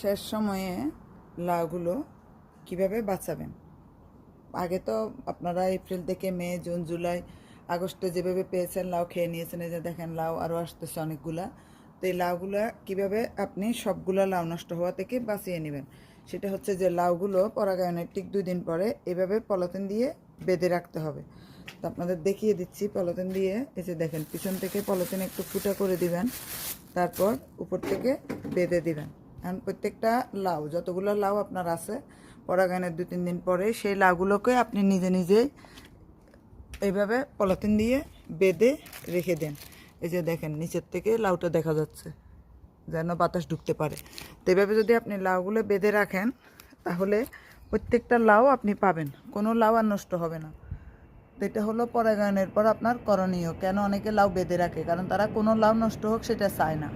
শেষ সময়ে লাউগুলো কিভাবে বাঁচাবেন। আগে তো আপনারা এপ্রিল থেকে মে, জুন, জুলাই, আগস্টে যেভাবে পেয়েছেন লাউ খেয়ে নিয়েছেন, এই যে দেখেন লাউ আরও আসতেছে অনেকগুলা। তো এই লাউগুলা কীভাবে আপনি সবগুলা লাউ নষ্ট হওয়া থেকে বাঁচিয়ে নেবেন, সেটা হচ্ছে যে লাউগুলো পরাগায়নের ঠিক 2 দিন পরে এভাবে পলিথিন দিয়ে বেঁধে রাখতে হবে। তো আপনাদের দেখিয়ে দিচ্ছি পলিথিন দিয়ে। এই যে দেখেন পিছন থেকে পলিথিন একটু ফুটা করে দিবেন, তারপর উপর থেকে বেঁধে দিবেন। এখন প্রত্যেকটা লাউ, যতগুলো লাউ আপনার আছে পরাগায়নের 2-3 দিন পরে, সেই লাউগুলোকে আপনি নিজে নিজেই এইভাবে পলিথিন দিয়ে বেঁধে রেখে দেন। এই যে দেখেন নিচের থেকে লাউটা দেখা যাচ্ছে, যেন বাতাস ঢুকতে পারে। তো এইভাবে যদি আপনি লাউগুলো বেঁধে রাখেন, তাহলে প্রত্যেকটা লাউ আপনি পাবেন, কোনো লাউ আর নষ্ট হবে না। তো এটা হলো পরাগায়নের পর আপনার করণীয়। কেন অনেকে লাউ বেঁধে রাখে, কারণ তারা কোনো লাউ নষ্ট হোক সেটা চায় না।